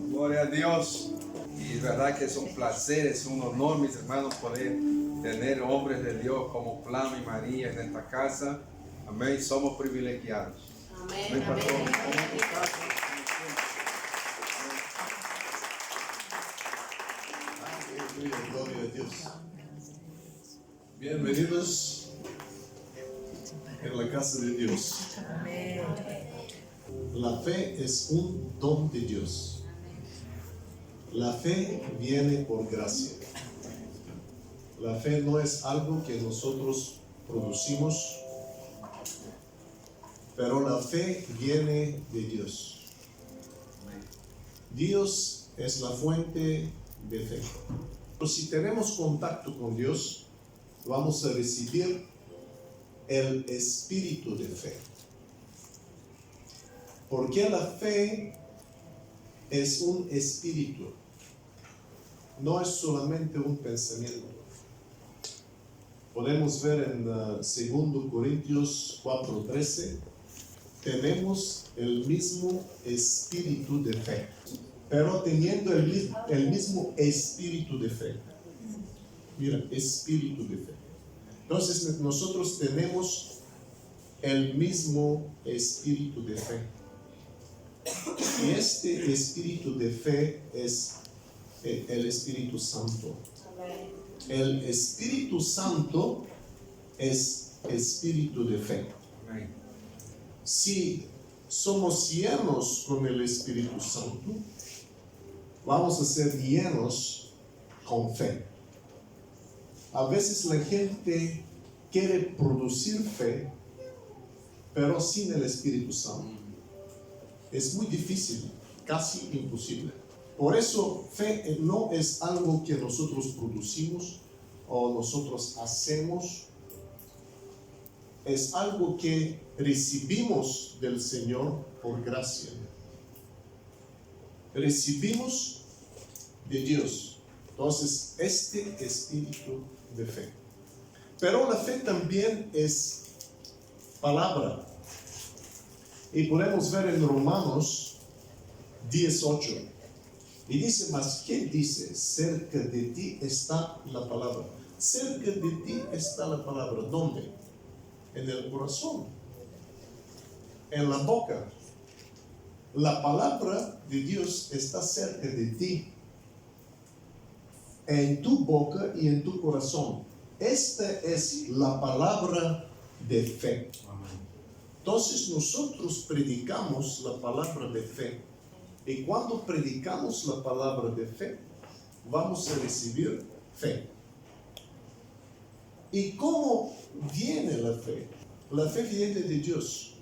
Gloria a Dios. Y es verdad que es un placer, es un honor, mis hermanos, poder tener hombres de Dios como Flama y María en esta casa. Amén. Somos privilegiados. Amén. Amén. Gloria a Dios. Bienvenidos en la casa de Dios. La fe es un don de Dios. La fe viene por gracia. La fe no es algo que nosotros producimos, pero la fe viene de Dios. Dios es la fuente de fe. Pero si tenemos contacto con Dios, vamos a recibir el espíritu de fe. Porque la fe es un espíritu, no es solamente un pensamiento. Podemos ver en 2 Corintios 4:13, tenemos el mismo espíritu de fe, pero teniendo el mismo espíritu de fe. Mira, espíritu de fe. Entonces nosotros tenemos el mismo espíritu de fe. Y este espíritu de fe es el Espíritu Santo. El Espíritu Santo es espíritu de fe. Si somos llenos con el Espíritu Santo, vamos a ser llenos con fe. A veces la gente quiere producir fe, pero sin el Espíritu Santo. Es muy difícil, casi imposible. Por eso, fe no es algo que nosotros producimos o nosotros hacemos. Es algo que recibimos del Señor por gracia. Recibimos de Dios. Entonces, este espíritu de fe. Pero la fe también es palabra. Y podemos ver en Romanos 10:8. Y dice, mas ¿qué dice? Cerca de ti está la palabra. Cerca de ti está la palabra. ¿Dónde? En el corazón. En la boca. La palabra de Dios está cerca de ti. En tu boca y en tu corazón. Esta es la palabra de fe. Entonces nosotros predicamos la palabra de fe. Y cuando predicamos la palabra de fe, vamos a recibir fe. ¿Y cómo viene la fe? La fe viene de Dios.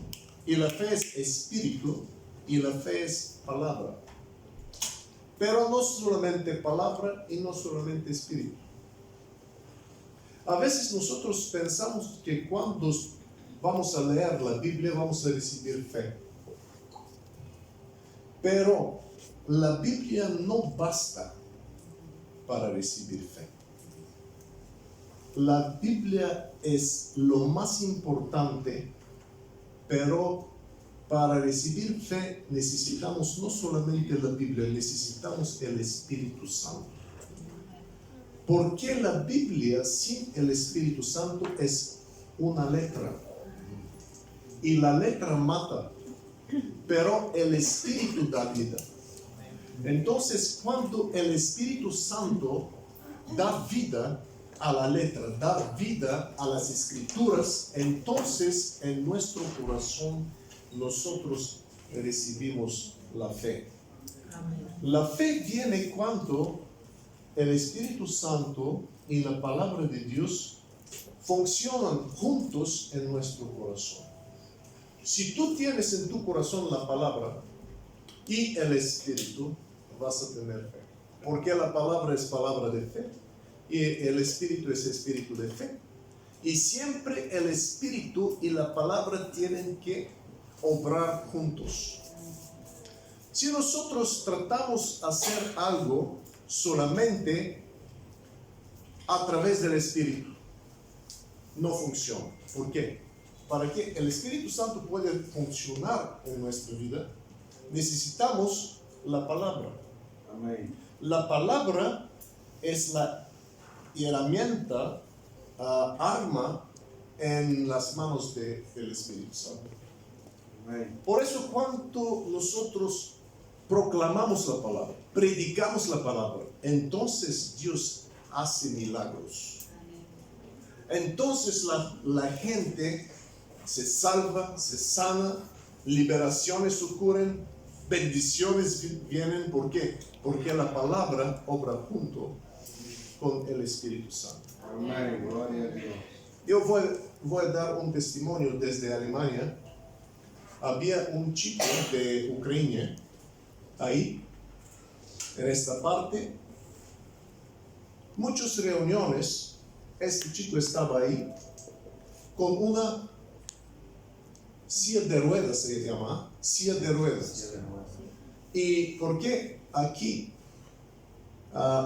Y la fe es espíritu y la fe es palabra. Pero no solamente palabra y no solamente espíritu. A veces nosotros pensamos que cuando vamos a leer la Biblia vamos a recibir fe. Pero la Biblia no basta para recibir fe. La Biblia es lo más importante, pero para recibir fe necesitamos no solamente la Biblia, necesitamos el Espíritu Santo. Porque la Biblia sin el Espíritu Santo es una letra. Y la letra mata, pero el Espíritu da vida. Entonces, cuando el Espíritu Santo da vida a la letra, da vida a las Escrituras, entonces en nuestro corazón nosotros recibimos la fe. La fe viene cuando el Espíritu Santo y la palabra de Dios funcionan juntos en nuestro corazón. Si tú tienes en tu corazón la palabra y el Espíritu, vas a tener fe. Porque la palabra es palabra de fe y el Espíritu es espíritu de fe. Y siempre el Espíritu y la palabra tienen que obrar juntos. Si nosotros tratamos de hacer algo solamente a través del Espíritu, no funciona. ¿Por qué? Para que el Espíritu Santo pueda funcionar en nuestra vida, necesitamos la palabra. Amén. La palabra es la herramienta, arma en las manos del Espíritu Santo. Amén. Por eso cuando nosotros proclamamos la palabra, predicamos la palabra, entonces Dios hace milagros. Entonces la gente se salva, se sana, liberaciones ocurren, bendiciones vienen. ¿Por qué? Porque la palabra obra junto con el Espíritu Santo. Amén. Gloria a Dios. Yo voy a dar un testimonio desde Alemania. Había un chico de Ucrania ahí, en esta parte. Muchas reuniones, este chico estaba ahí con una silla de ruedas, se llama, silla de ruedas. ¿Y por qué aquí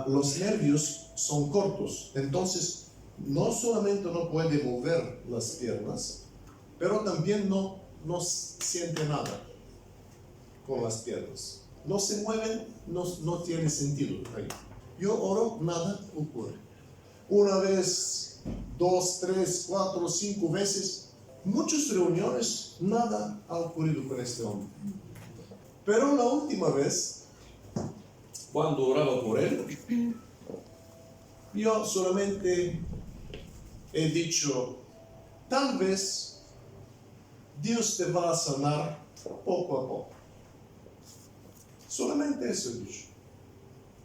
los nervios son cortos? Entonces, no solamente no puede mover las piernas, pero también no siente nada con las piernas. No se mueven, no tiene sentido ahí. Yo oro, nada ocurre. Una vez, 2, 3, 4, 5 veces, muchas reuniones, nada ha ocurrido con este hombre. Pero la última vez, cuando oraba por él, yo solamente he dicho, tal vez Dios te va a sanar poco a poco. Solamente eso he dicho.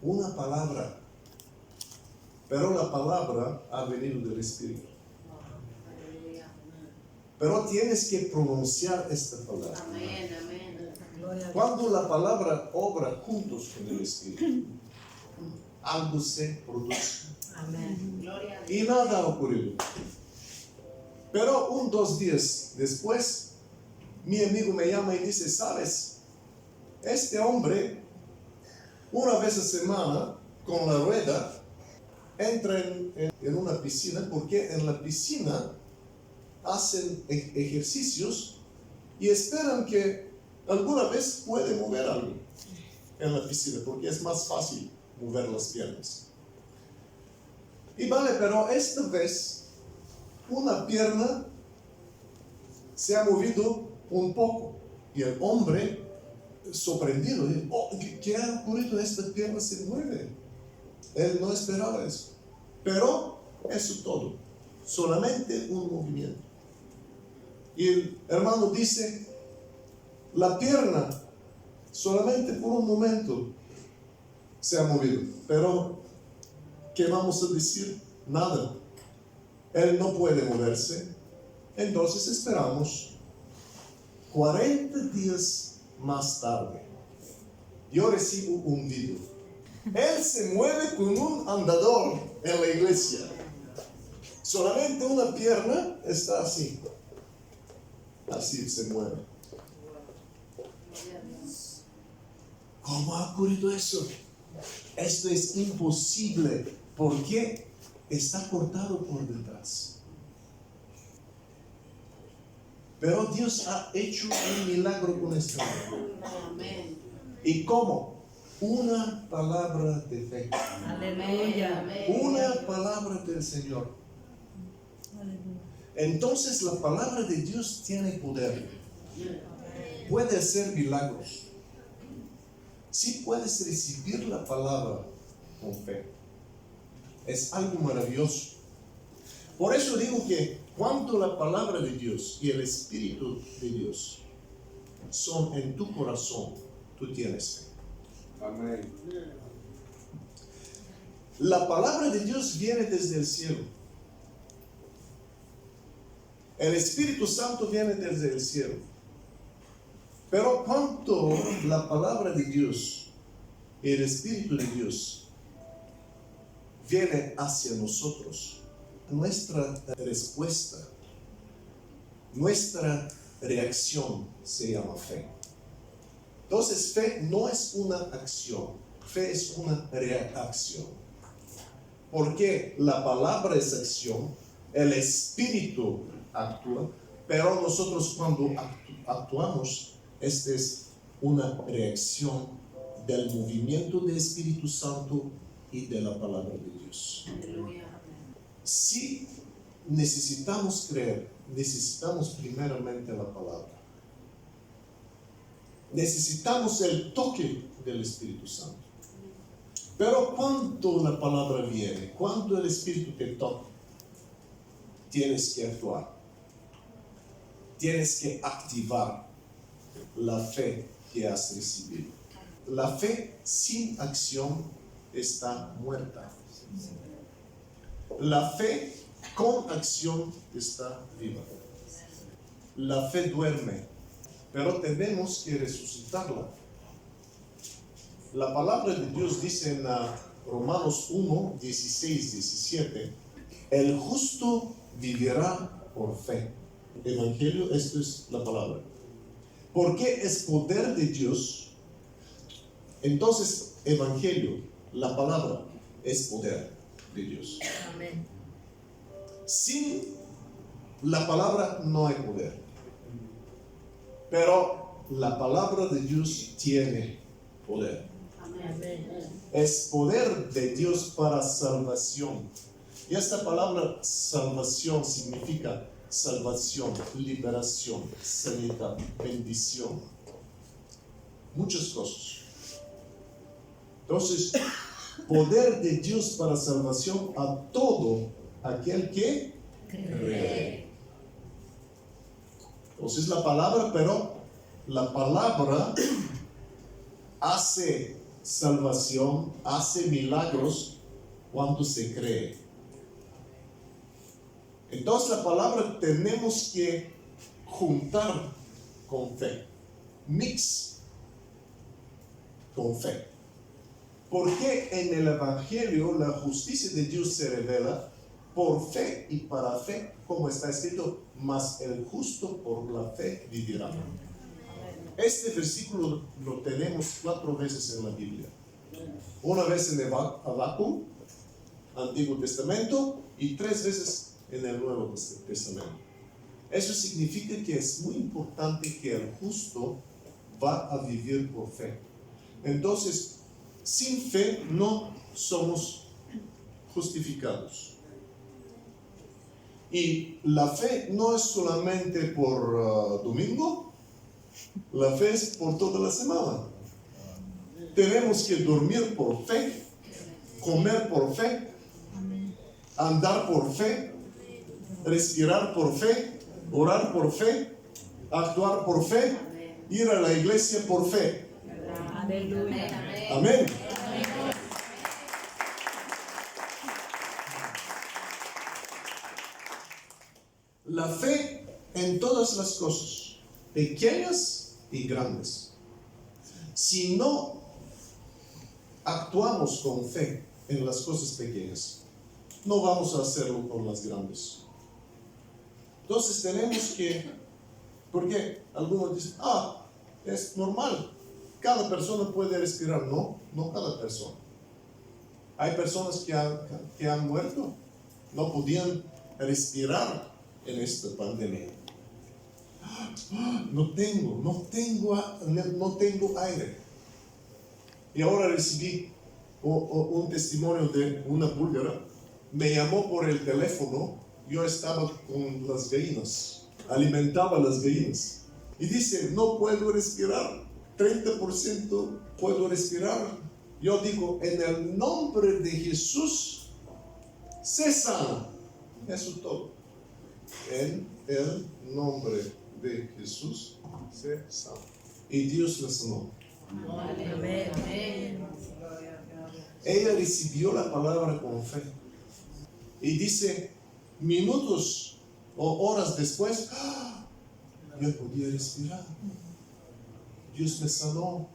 Una palabra. Pero la palabra ha venido del Espíritu. Pero tienes que pronunciar esta palabra. Amén, amén. Cuando la palabra obra juntos con el Espíritu, algo se produce. Amén. Gloria a Y Dios. nada ha ocurrido. Pero 2 días después, mi amigo me llama y dice, ¿sabes? Este hombre, una vez a semana, con la rueda, entra en una piscina, porque en la piscina hacen ejercicios y esperan que alguna vez puede mover algo en la piscina, porque es más fácil mover las piernas. Y vale, pero esta vez una pierna se ha movido un poco y el hombre sorprendido, ¿qué ha ocurrido? Esta pierna se mueve. Él no esperaba eso. Pero eso todo, solamente un movimiento. Y el hermano dice, la pierna solamente por un momento se ha movido. Pero, ¿qué vamos a decir? Nada. Él no puede moverse. Entonces esperamos 40 días más tarde. Yo recibo un video. Él se mueve con un andador en la iglesia. Solamente una pierna está así. Así se mueve. ¿Cómo ha ocurrido eso? Esto es imposible porque está cortado por detrás. Pero Dios ha hecho un milagro con este hombre. Amén. ¿Y cómo? Una palabra de fe. Aleluya. Una palabra del Señor. Entonces la palabra de Dios tiene poder. Puede hacer milagros. Sí puedes recibir la palabra con fe. Es algo maravilloso. Por eso digo que cuando la palabra de Dios y el Espíritu de Dios son en tu corazón, tú tienes fe. Amén. La palabra de Dios viene desde el cielo. El Espíritu Santo viene desde el cielo. Pero cuando la palabra de Dios y el Espíritu de Dios viene hacia nosotros, nuestra respuesta, nuestra reacción se llama fe. Entonces, fe no es una acción, fe es una reacción. Porque la palabra es acción, el Espíritu actúa, pero nosotros cuando actuamos, este es una reacción del movimiento del Espíritu Santo y de la palabra de Dios. Aleluya. Si necesitamos creer, necesitamos primeramente la palabra. Necesitamos el toque del Espíritu Santo. Pero cuando la palabra viene, cuando el Espíritu te toca, tienes que actuar. Tienes que activar la fe que has recibido. La fe sin acción está muerta. La fe con acción está viva. La fe duerme, pero tenemos que resucitarla. La palabra de Dios dice en Romanos 1, 16, 17, el justo vivirá por fe. Evangelio, esto es la palabra. Porque es poder de Dios. Entonces, Evangelio, la palabra, es poder de Dios. Amén. Sin la palabra no hay poder. Pero la palabra de Dios tiene poder. Amén. Es poder de Dios para salvación. Y esta palabra salvación significa salvación, liberación, sanidad, bendición. Muchas cosas. Entonces, poder de Dios para salvación a todo aquel que cree. Entonces la palabra, pero la palabra hace salvación, hace milagros cuando se cree. Entonces la palabra tenemos que juntar con fe, mix con fe. Porque en el Evangelio la justicia de Dios se revela por fe y para fe, como está escrito, mas el justo por la fe vivirá. Este versículo lo tenemos 4 veces en la Biblia. Una vez en Habacuc, Antiguo Testamento, y 3 veces en el Nuevo Testamento. Eso significa que es muy importante que el justo va a vivir por fe. Entonces, sin fe no somos justificados. Y la fe no es solamente por domingo, la fe es por toda la semana. Tenemos que dormir por fe, comer por fe, andar por fe, respirar por fe, orar por fe, actuar por fe, ir a la iglesia por fe. Aleluya. Amén. La fe en todas las cosas, pequeñas y grandes. Si no actuamos con fe en las cosas pequeñas, no vamos a hacerlo con las grandes. Entonces tenemos que, porque algunos dicen, es normal, cada persona puede respirar. No, no cada persona. Hay personas que han muerto, no podían respirar en esta pandemia. No tengo aire. Y ahora recibí un testimonio de una búlgara. Me llamó por el teléfono. Yo estaba con las gallinas, alimentaba las gallinas. Y dice, no puedo respirar, 30% puedo respirar. Yo digo, en el nombre de Jesús, sé sana. Eso todo. En el nombre de Jesús, sé sana. Y Dios la sanó. Amén. Ella recibió la palabra con fe. Y dice, minutos o horas después, yo podía respirar. Dios me sanó.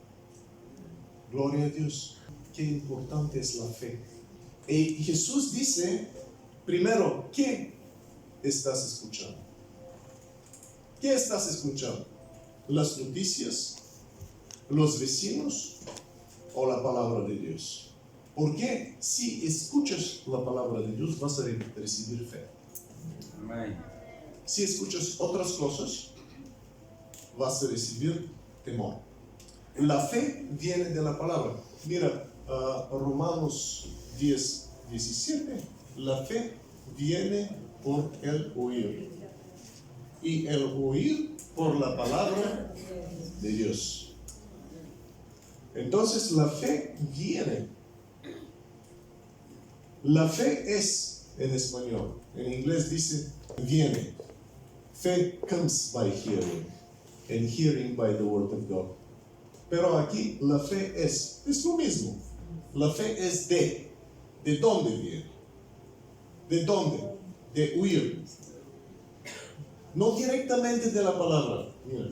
Gloria a Dios. Qué importante es la fe. Y Jesús dice, primero, ¿qué estás escuchando? ¿Qué estás escuchando? ¿Las noticias? ¿Los vecinos? ¿O la palabra de Dios? Porque si escuchas la palabra de Dios, vas a recibir fe. Amén. Si escuchas otras cosas, vas a recibir temor. La fe viene de la palabra. Mira, Romanos 10, 17. La fe viene por el oír. Y el oír por la palabra de Dios. Entonces la fe viene. La fe es en español. En inglés dice viene. Faith comes by hearing, and hearing by the word of God. Pero aquí la fe es lo mismo. La fe es ¿de dónde viene? ¿De dónde? De oír. No directamente de la palabra. Mira.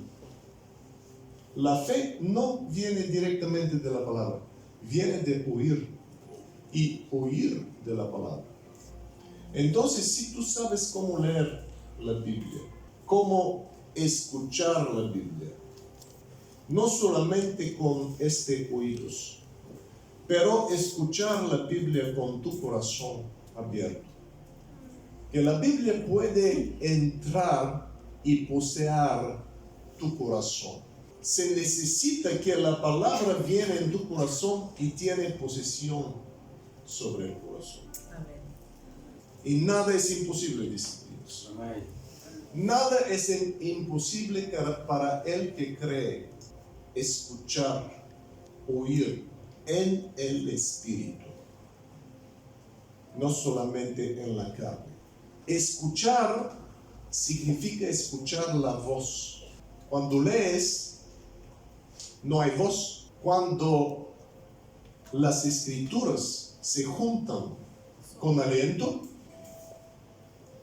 La fe no viene directamente de la palabra, viene de oír y oír de la palabra. Entonces, si tú sabes cómo leer la Biblia, cómo escuchar la Biblia, no solamente con oídos, pero escuchar la Biblia con tu corazón abierto. Que la Biblia puede entrar y poseer tu corazón. Se necesita que la palabra viene en tu corazón y tiene posesión sobre el corazón. Amén. Y nada es imposible, dice Dios. Amén. Nada es imposible para el que cree. Escuchar, oír en el Espíritu, no solamente en la carne. Escuchar significa escuchar la voz. Cuando lees, no hay voz. Cuando las escrituras se juntan con aliento,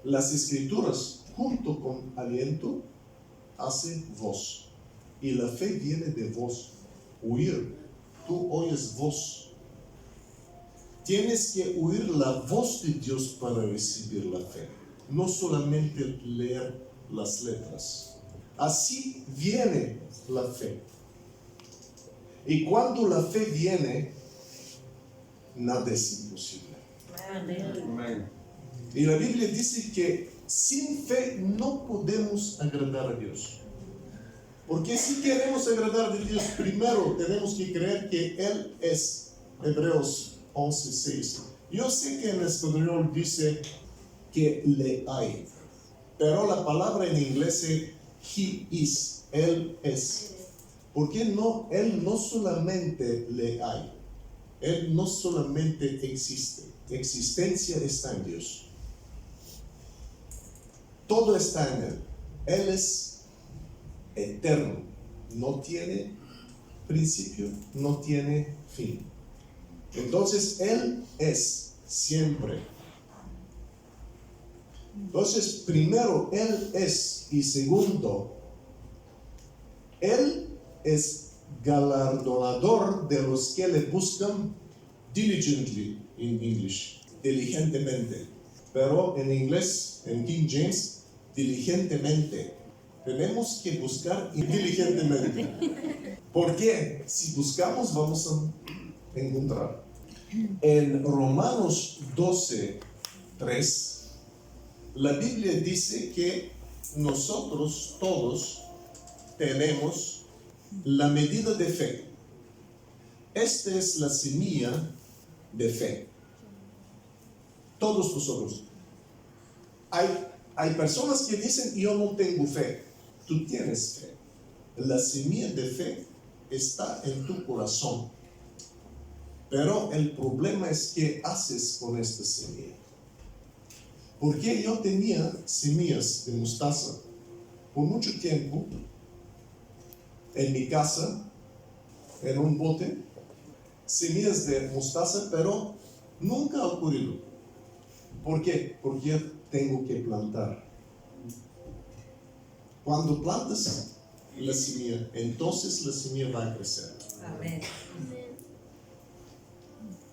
las escrituras junto con aliento hacen voz. Y la fe viene de voz, oír. Tú oyes voz. Tienes que oír la voz de Dios para recibir la fe, no solamente leer las letras. Así viene la fe. Y cuando la fe viene, nada es imposible. Amén. Y la Biblia dice que sin fe no podemos agradar a Dios. Porque si queremos agradar a Dios, primero tenemos que creer que Él es. Hebreos 11:6. Yo sé que en español dice que le hay, pero la palabra en inglés es He is, Él es. Porque no, Él no solamente le hay, Él no solamente existe. Existencia está en Dios. Todo está en Él. Él es eterno, no tiene principio, no tiene fin. Entonces Él es siempre. Entonces, primero Él es, y segundo, Él es galardonador de los que le buscan diligently in English, diligentemente. Pero en inglés, en King James, diligentemente. Tenemos que buscar diligentemente. ¿Por qué? Si buscamos, vamos a encontrar. En Romanos 12:3, la Biblia dice que nosotros todos tenemos la medida de fe. Esta es la semilla de fe. Todos nosotros. Hay personas que dicen, yo no tengo fe. Tú tienes fe. La semilla de fe está en tu corazón. Pero el problema es qué haces con esta semilla. Porque yo tenía semillas de mostaza por mucho tiempo en mi casa, en un bote, semillas de mostaza, pero nunca ha ocurrido. ¿Por qué? Porque yo tengo que plantar. Cuando plantas la semilla, entonces la semilla va a crecer. Amén.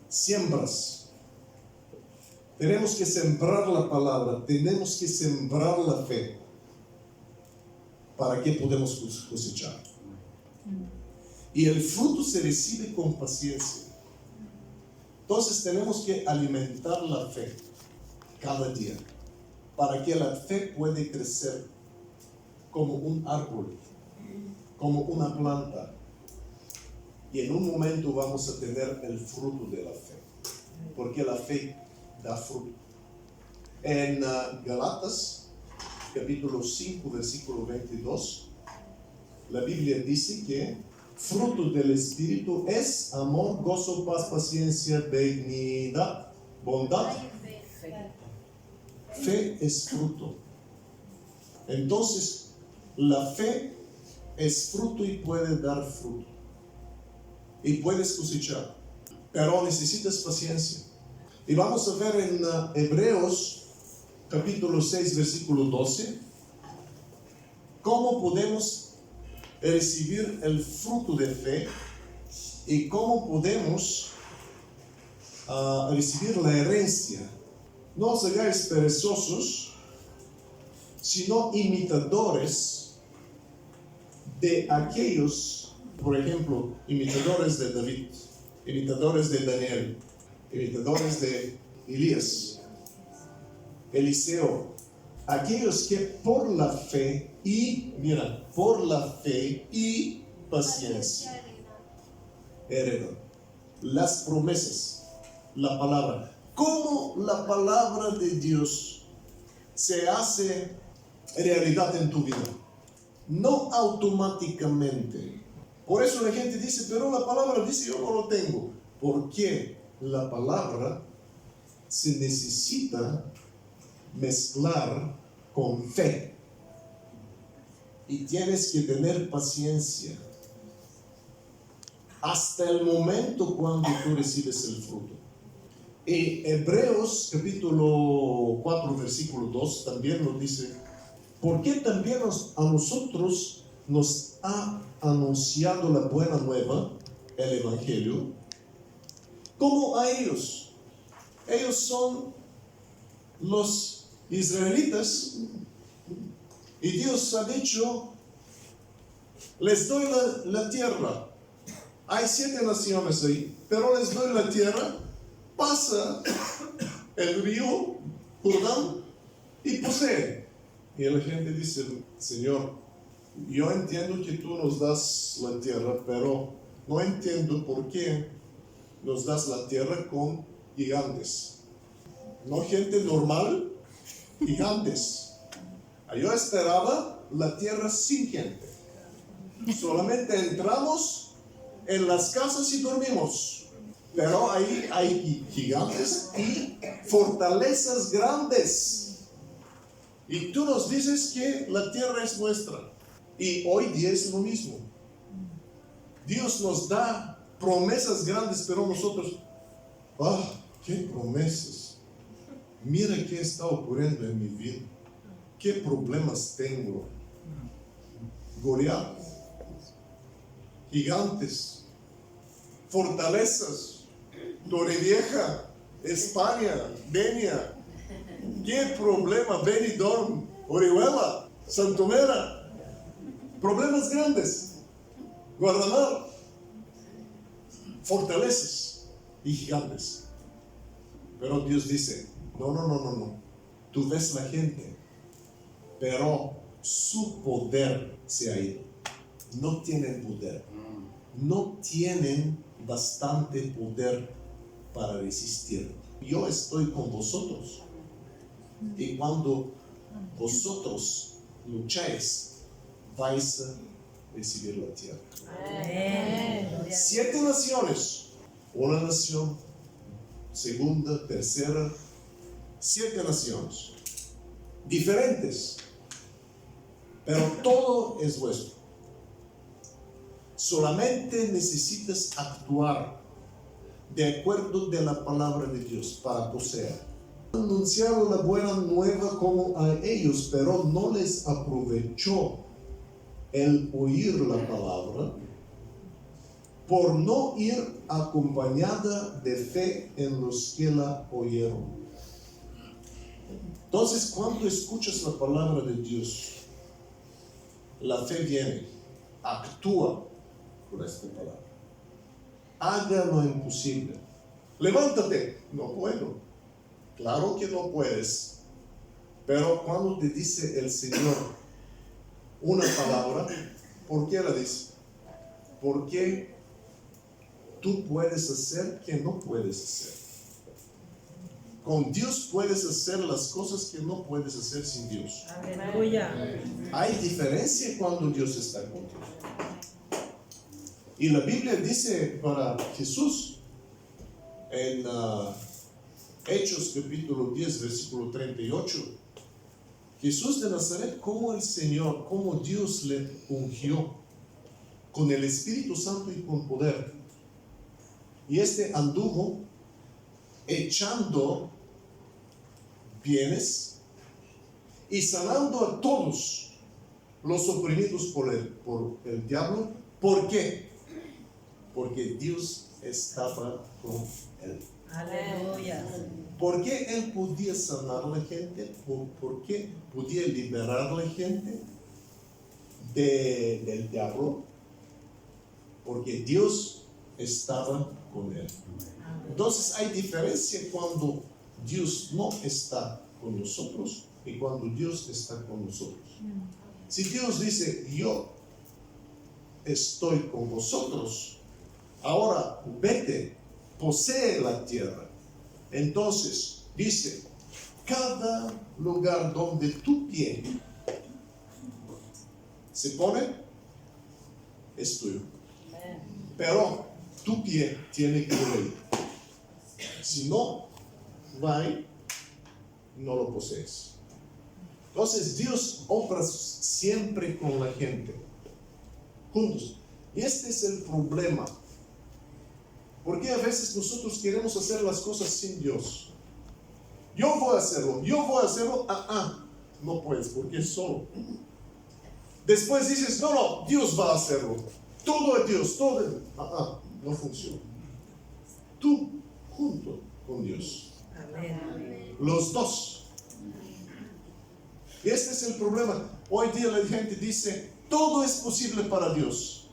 Siembras. Tenemos que sembrar la palabra, tenemos que sembrar la fe. ¿Para qué podemos cosechar? Y el fruto se recibe con paciencia. Entonces tenemos que alimentar la fe cada día, para que la fe pueda crecer como un árbol, como una planta. Y en un momento vamos a tener el fruto de la fe. Porque la fe da fruto. En Galatas, capítulo 5, versículo 22, la Biblia dice que fruto del Espíritu es amor, gozo, paz, paciencia, benignidad, bondad. Fe es fruto. Entonces, la fe es fruto y puede dar fruto. Y puedes cosechar. Pero necesitas paciencia. Y vamos a ver en Hebreos, capítulo 6, versículo 12, cómo podemos recibir el fruto de fe y cómo podemos recibir la herencia. No os hagáis perezosos, sino imitadores de aquellos, por ejemplo, imitadores de David, imitadores de Daniel, imitadores de Elías, Eliseo, aquellos que por la fe por la fe y paciencia heredan las promesas, la palabra. ¿Cómo la palabra de Dios se hace realidad en tu vida? No automáticamente. Por eso la gente dice, pero la palabra dice, yo no lo tengo. Porque la palabra se necesita mezclar con fe. Y tienes que tener paciencia hasta el momento cuando tú recibes el fruto. Y Hebreos capítulo 4 versículo 2 también nos dice, porque también a nosotros nos ha anunciado la buena nueva, el Evangelio, como a ellos. Ellos son los israelitas y Dios ha dicho, les doy la tierra. Hay 7 naciones ahí, pero les doy la tierra. Pasa el río Jordán y posee. Y la gente dice, Señor, yo entiendo que tú nos das la tierra, pero no entiendo por qué nos das la tierra con gigantes. No gente normal, gigantes. Yo esperaba la tierra sin gente. Solamente entramos en las casas y dormimos. Pero ahí hay gigantes y fortalezas grandes. Y tú nos dices que la tierra es nuestra. Y hoy día es lo mismo. Dios nos da promesas grandes, pero nosotros, qué promesas. Mira qué está ocurriendo en mi vida. ¿Qué problemas tengo? Goliat, gigantes, fortalezas, Torrevieja, España, Denia. ¿Qué problema? Benidorm, Orihuela, Santomera. Problemas grandes. Guardamar, fortalezas y gigantes. Pero Dios dice, no. Tú ves la gente, pero su poder se ha ido. No tienen poder. No tienen bastante poder para resistir. Yo estoy con vosotros. Y cuando vosotros lucháis, vais a recibir la tierra. Amén. 7 naciones. Una nación, segunda, tercera. 7 naciones. Diferentes. Pero todo es vuestro. Solamente necesitas actuar de acuerdo de la palabra de Dios para poseer. Anunciaron la buena nueva como a ellos, pero no les aprovechó el oír la palabra por no ir acompañada de fe en los que la oyeron. Entonces, cuando escuchas la palabra de Dios, la fe viene, actúa por esta palabra. Haga lo imposible. Levántate. No puedo. Claro que no puedes. Pero cuando te dice el Señor una palabra, ¿por qué la dice? Porque tú puedes hacer que no puedes hacer. Con Dios puedes hacer las cosas que no puedes hacer sin Dios. Aleluya. Hay diferencia cuando Dios está contigo. Y la Biblia dice para Jesús en Hechos capítulo 10, versículo 38, Jesús de Nazaret, como el Señor, como Dios le ungió con el Espíritu Santo y con poder. Y anduvo echando bienes y sanando a todos los oprimidos por el diablo. ¿Por qué? Porque Dios estaba con él. Aleluya. ¿Por qué él podía sanar a la gente? ¿Por qué podía liberar a la gente del diablo? Porque Dios estaba con él. Entonces hay diferencia cuando Dios no está con nosotros y cuando Dios está con nosotros. Si Dios dice, yo estoy con vosotros, ahora vete, posee la tierra. Entonces dice, cada lugar donde tu pie se pone es tuyo. Pero tu pie tiene que ir. Si no va, no lo posees. Entonces Dios obra siempre con la gente, juntos. Y este es el problema. Porque a veces nosotros queremos hacer las cosas sin Dios. Yo voy a hacerlo. No puedes porque es solo. Después dices, no, Dios va a hacerlo. Todo es Dios, todo es... no funciona. Tú junto con Dios. Amén. Los dos. Y este es el problema. Hoy día la gente dice, todo es posible para Dios.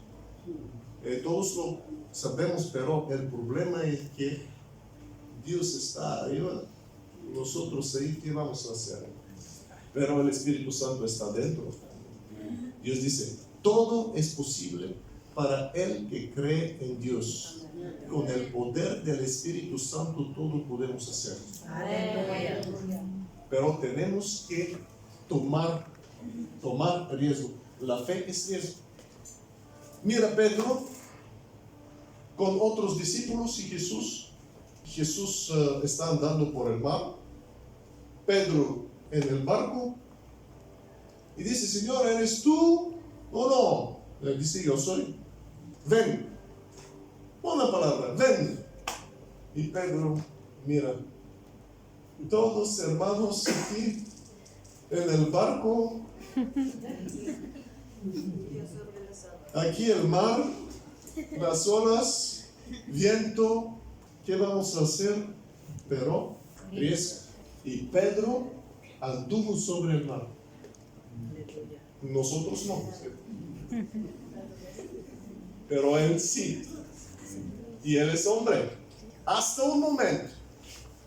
Todos lo sabemos, pero el problema es que Dios está arriba, nosotros ahí, ¿qué vamos a hacer? Pero el Espíritu Santo está dentro. Dios dice, todo es posible para el que cree en Dios. Con el poder del Espíritu Santo todo podemos hacer. Aleluya. Pero tenemos que tomar riesgo. La fe es riesgo. Mira Pedro con otros discípulos y Jesús está andando por el mar. Pedro en el barco y dice, Señor, ¿eres tú o no? Le dice, yo soy. Ven. Una palabra, ven. Y Pedro, mira, todos hermanos aquí en el barco, aquí el mar, las olas, viento, ¿qué vamos a hacer? Pero riesgo. Y Pedro anduvo sobre el mar. Nosotros no. Pero él sí. Y él es hombre. Hasta un momento.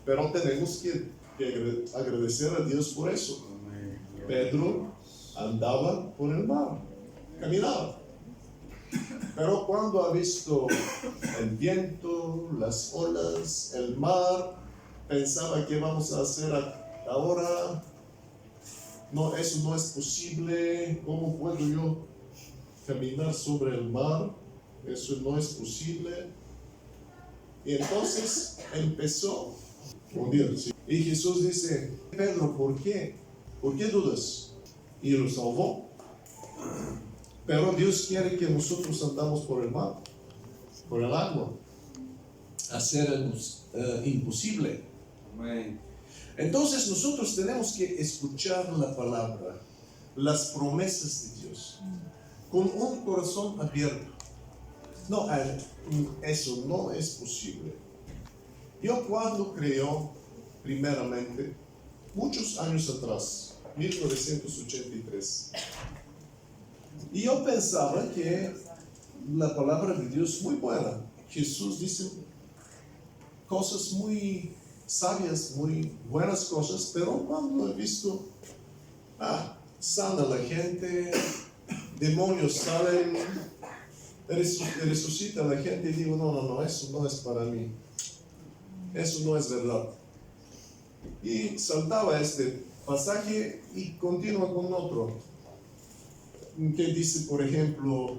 Pero tenemos que agradecer a Dios por eso. Pedro andaba por el mar. Caminaba. Pero cuando ha visto el viento, las olas, el mar, pensaba, ¿qué vamos a hacer ahora? No, eso no es posible. ¿Cómo puedo yo caminar sobre el mar? Eso no es posible. Y entonces empezó a hundirse. Y Jesús dice, Pedro, ¿por qué? ¿Por qué dudas? Y lo salvó. Pero Dios quiere que nosotros andamos por el mar, por el agua, hacer el imposible. Amén. Entonces nosotros tenemos que escuchar la palabra, las promesas de Dios, con un corazón abierto. No, eso no es posible. Yo cuando creo, primeramente, muchos años atrás, 1983, y yo pensaba que la palabra de Dios es muy buena. Jesús dice cosas muy sabias, muy buenas cosas, pero cuando he visto, sana la gente, demonios salen, resucita a la gente y digo, no, eso no es para mí. Eso no es verdad. Y saltaba este pasaje y continúa con otro. Que dice, por ejemplo,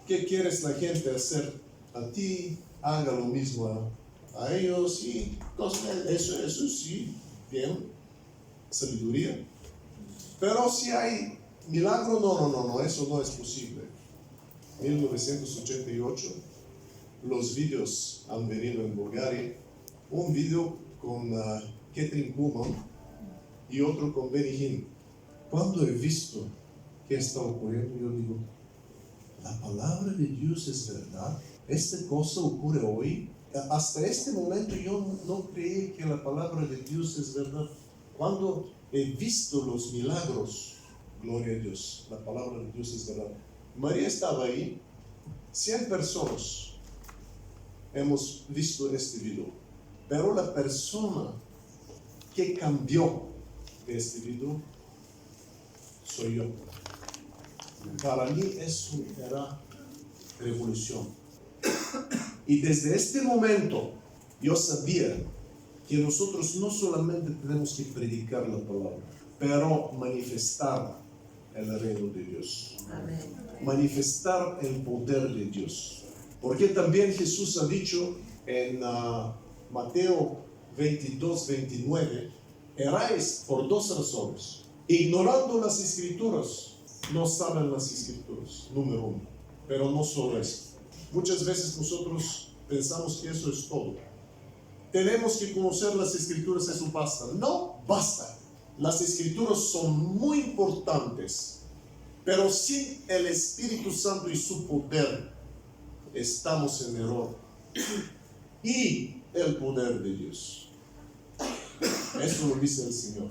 ¿qué quieres la gente hacer a ti? Haga lo mismo a ellos. Y entonces, eso sí, bien, sabiduría. Pero si hay milagro, no, eso no es posible. 1988, los vídeos han venido en Bulgaria. Un video con Kathryn Kuhlman y otro con Benny Hinn. Cuando he visto qué está ocurriendo, yo digo, la palabra de Dios es verdad. Esta cosa ocurre hoy. Hasta este momento yo no creí que la palabra de Dios es verdad. Cuando he visto los milagros, gloria a Dios, la palabra de Dios es verdad. María estaba ahí, 100 personas hemos visto este video, pero la persona que cambió de este video soy yo. Para mí eso era revolución. Y desde este momento yo sabía que nosotros no solamente tenemos que predicar la palabra, pero manifestar el reino de Dios. Amén. Manifestar el poder de Dios. Porque también Jesús ha dicho en Mateo 22, 29, erráis por 2 razones. Ignorando las escrituras, no saben las escrituras, número 1. Pero no solo eso. Muchas veces nosotros pensamos que eso es todo. Tenemos que conocer las escrituras, eso basta. No basta. Las escrituras son muy importantes, pero sin el Espíritu Santo y su poder, estamos en error. Y el poder de Dios. Eso lo dice el Señor.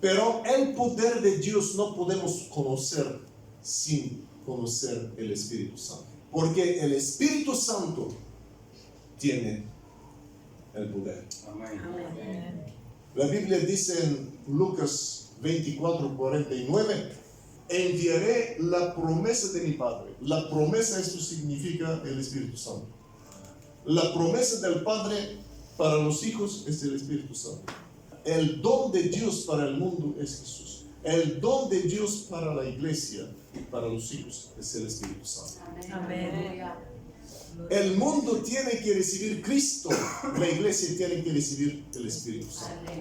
Pero el poder de Dios no podemos conocer sin conocer el Espíritu Santo. Porque el Espíritu Santo tiene el poder. Amén. Amén. La Biblia dice en Lucas 24, 49, enviaré la promesa de mi Padre. La promesa, esto significa el Espíritu Santo. La promesa del Padre para los hijos es el Espíritu Santo. El don de Dios para el mundo es Jesús. El don de Dios para la iglesia y para los hijos es el Espíritu Santo. Amén. El mundo tiene que recibir Cristo, la iglesia tiene que recibir el Espíritu Santo.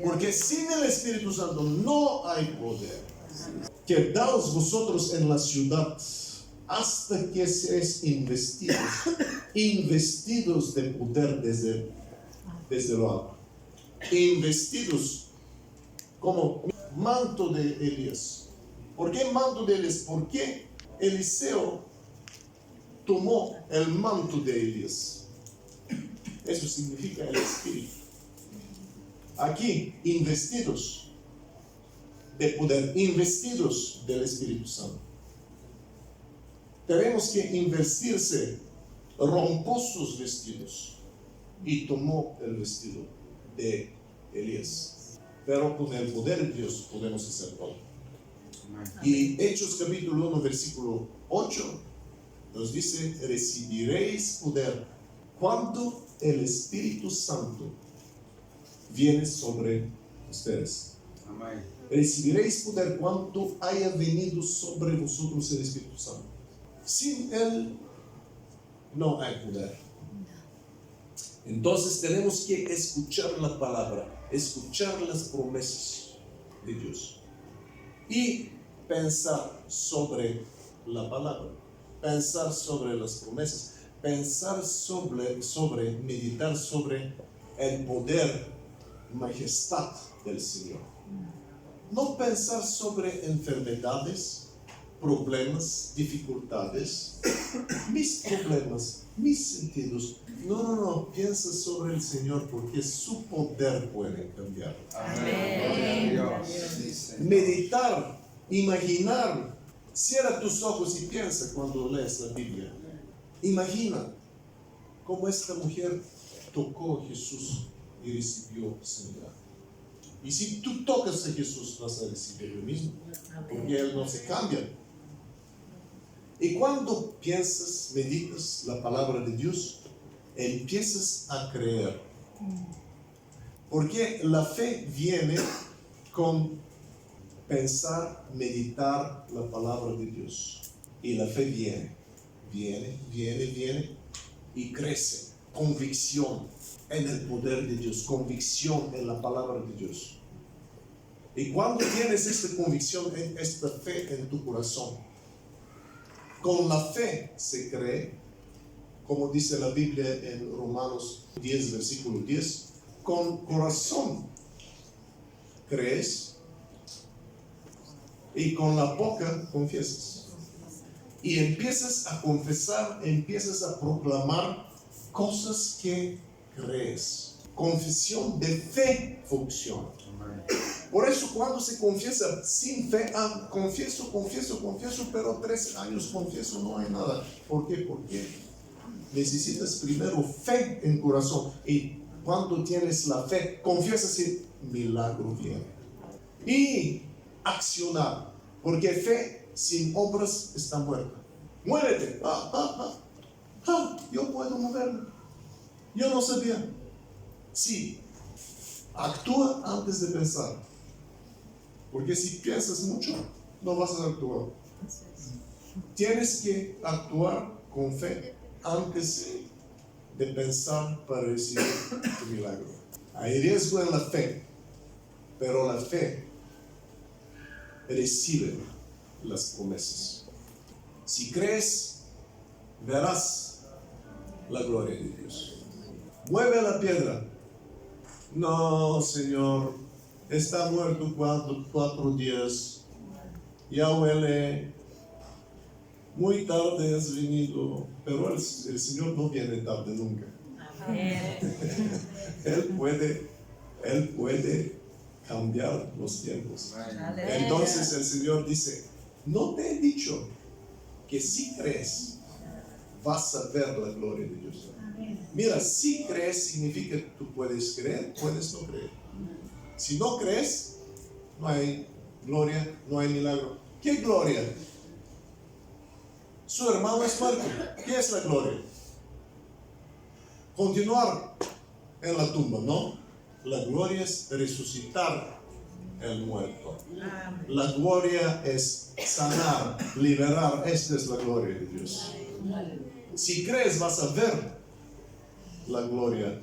Porque sin el Espíritu Santo no hay poder. Quedaos vosotros en la ciudad hasta que seáis investidos de poder desde lo alto. Investidos como manto de Elías. ¿Por qué manto de Elías? Porque Eliseo tomó el manto de Elías. Eso significa el Espíritu. Aquí, investidos de poder, investidos del Espíritu Santo. Tenemos que investirse, rompió sus vestidos y tomó el vestido de Elías. Pero con el poder de Dios podemos hacer todo. Y Hechos capítulo 1, versículo 8 nos dice, recibiréis poder cuando el Espíritu Santo viene sobre ustedes. Amén. Recibiréis poder cuando haya venido sobre vosotros el Espíritu Santo. Sin Él no hay poder. Entonces tenemos que escuchar la palabra, escuchar las promesas de Dios y pensar sobre la palabra, pensar sobre las promesas, pensar sobre meditar sobre el poder, majestad del Señor. No pensar sobre enfermedades, problemas, dificultades, mis problemas, mis sentidos. No, piensa sobre el Señor porque su poder puede cambiar. Amén. Gloria a Dios. Sí, Señor. Meditar, imaginar. Cierra tus ojos y piensa cuando lees la Biblia. Imagina cómo esta mujer tocó a Jesús y recibió sanidad. Y si tú tocas a Jesús, vas a recibir lo mismo, porque Él no se cambia. Y cuando piensas, meditas la palabra de Dios, empiezas a creer. Porque la fe viene con pensar, meditar la palabra de Dios. Y la fe viene y crece. Convicción en el poder de Dios, convicción en la palabra de Dios. Y cuando tienes esta convicción, esta fe en tu corazón, con la fe se cree, como dice la Biblia en Romanos 10, versículo 10, con corazón crees y con la boca confiesas. Y empiezas a confesar, empiezas a proclamar cosas que crees. Confesión de fe funciona. Por eso cuando se confiesa sin fe, confieso, pero 3 años confieso, no hay nada. ¿Por qué? Porque necesitas primero fe en corazón. Y cuando tienes la fe, confiesas y milagro viene. Y accionar. Porque fe sin obras está muerta. Muérete. Yo puedo moverme. Yo no sabía. Sí. Actúa antes de pensar. Porque si piensas mucho, no vas a actuar. Tienes que actuar con fe antes de pensar para recibir tu milagro. Hay riesgo en la fe, pero la fe recibe las promesas. Si crees, verás la gloria de Dios. Mueve la piedra. No, Señor, está muerto 4 días. Ya huele. Muy tarde has venido, pero el Señor no viene tarde nunca. Él puede cambiar los tiempos. Entonces el Señor dice, no te he dicho que si crees vas a ver la gloria de Dios. Mira, si crees significa que tú puedes creer, puedes no creer. Si no crees, no hay gloria, no hay milagro. ¿Qué gloria? Su hermano es muerto. ¿Qué es la gloria? Continuar en la tumba, ¿no? La gloria es resucitar el muerto. La gloria es sanar, liberar. Esta es la gloria de Dios. Si crees, vas a ver la gloria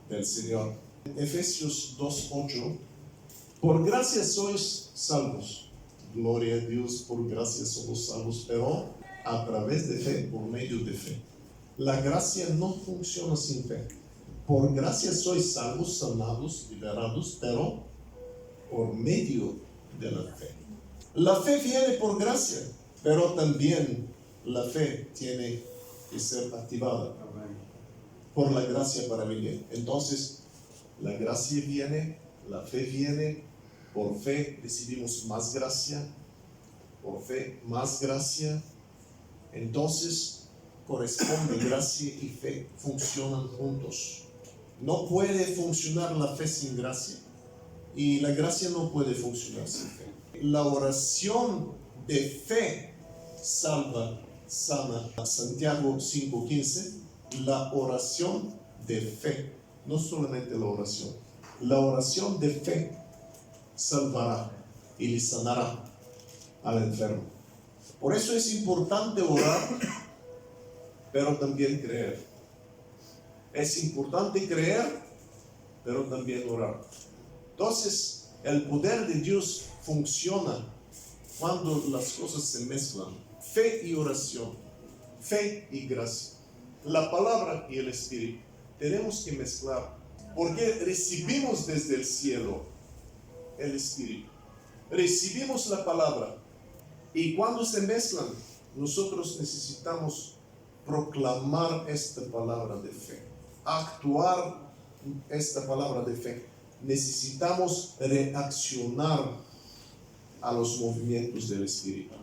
del Señor. Efesios 2:8. Por gracia sois salvos. Gloria a Dios, por gracia somos salvos, pero a través de fe, por medio de fe. La gracia no funciona sin fe. Por gracia sois salvos, sanados, liberados, pero por medio de la fe. La fe viene por gracia, pero también la fe tiene que ser activada por la gracia para vivir. Entonces, la gracia viene, la fe viene, por fe recibimos más gracia, por fe más gracia. Entonces, corresponde gracia y fe, funcionan juntos. No puede funcionar la fe sin gracia y la gracia no puede funcionar sin fe. La oración de fe salva, sana. Santiago 5:15, la oración de fe, no solamente la oración de fe salvará y le sanará al enfermo. Por eso es importante orar, pero también creer. Es importante creer, pero también orar. Entonces, el poder de Dios funciona cuando las cosas se mezclan. Fe y oración, fe y gracia. La palabra y el Espíritu. Tenemos que mezclar, porque recibimos desde el cielo el Espíritu. Recibimos la palabra. Y cuando se mezclan, nosotros necesitamos proclamar esta palabra de fe, actuar esta palabra de fe. Necesitamos reaccionar a los movimientos del Espíritu.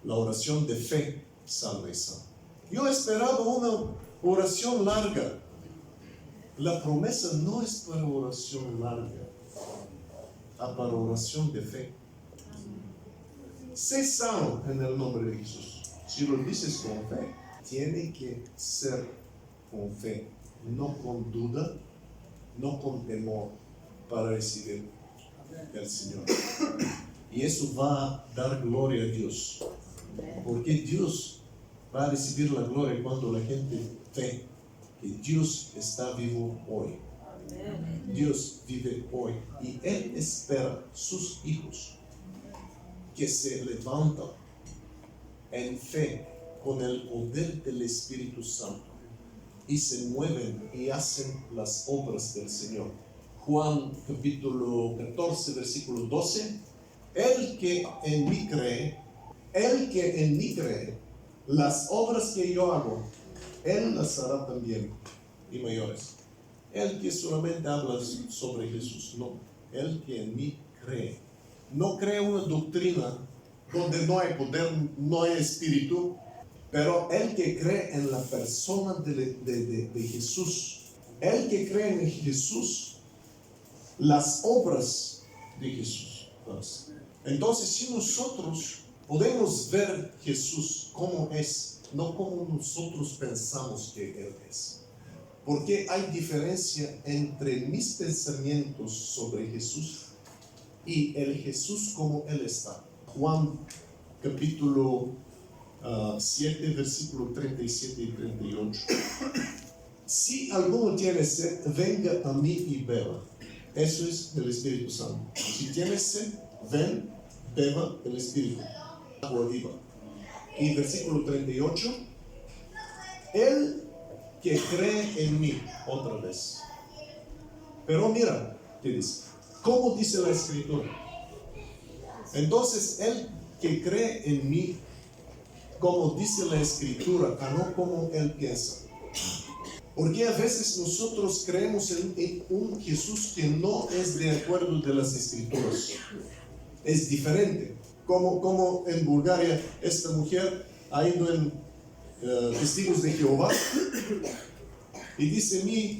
La oración de fe salva y sana. Yo esperaba una oración larga. La promesa no es para oración larga, para oración de fe. Sé sano en el nombre de Jesús. Si lo dices con fe, tiene que ser con fe, no con duda, no con temor, para recibir al Señor. Y eso va a dar gloria a Dios, porque Dios va a recibir la gloria cuando la gente ve que Dios está vivo hoy. Dios vive hoy y Él espera sus hijos que se levantan en fe con el poder del Espíritu Santo y se mueven y hacen las obras del Señor. Juan capítulo 14 versículo 12: el que en mí cree, las obras que yo hago, Él las hará también y mayores. El que solamente habla sobre Jesús, no. El que en mí cree. No cree una doctrina donde no hay poder, no hay espíritu, pero el que cree en la persona de Jesús, el que cree en Jesús, las obras de Jesús. Entonces, si nosotros podemos ver Jesús como es, no como nosotros pensamos que Él es. Porque hay diferencia entre mis pensamientos sobre Jesús y el Jesús como Él está. Juan capítulo 7, versículo 37 y 38. Si alguno tiene sed, venga a mí y beba. Eso es el Espíritu Santo. Si tienes sed, ven, beba el Espíritu. Agua viva. Y versículo 38. Él que cree en mí, otra vez. Pero mira, ¿qué dice? ¿Cómo dice la Escritura? Entonces, él que cree en mí, como dice la Escritura, no como él piensa. Porque a veces nosotros creemos en un Jesús que no es de acuerdo de las Escrituras. Es diferente. Como en Bulgaria, esta mujer ha ido en Testigos de Jehová y dice: mi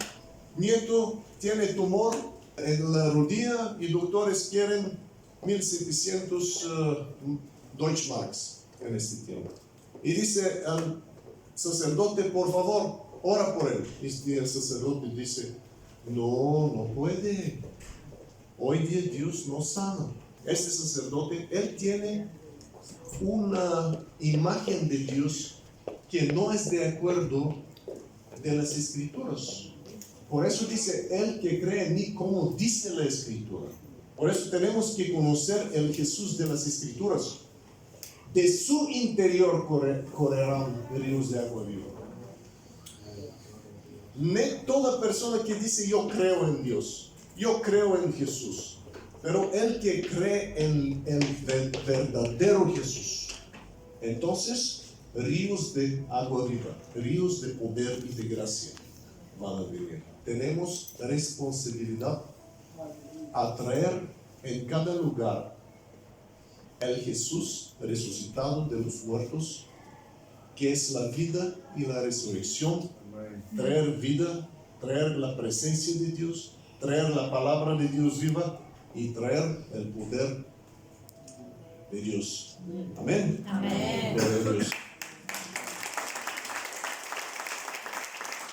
nieto tiene tumor en la rodilla y doctores quieren 1700 Deutschmarks en este tiempo. Y dice al sacerdote: por favor, ora por él. Y el sacerdote dice: no puede. Hoy día Dios no sana. Este sacerdote, él tiene una imagen de Dios que no es de acuerdo de las Escrituras. Por eso dice: el que cree en mí, como dice la Escritura. Por eso tenemos que conocer el Jesús de las Escrituras. De su interior correrán ríos de agua viva. Toda persona que dice: yo creo en Dios, yo creo en Jesús, pero el que cree en el verdadero Jesús, entonces ríos de agua viva, ríos de poder y de gracia van a vivir. Tenemos responsabilidad a traer en cada lugar el Jesús resucitado de los muertos, que es la vida y la resurrección. Traer vida, traer la presencia de Dios, traer la palabra de Dios viva y traer el poder de Dios. Amén. Amén. Gloria a Dios.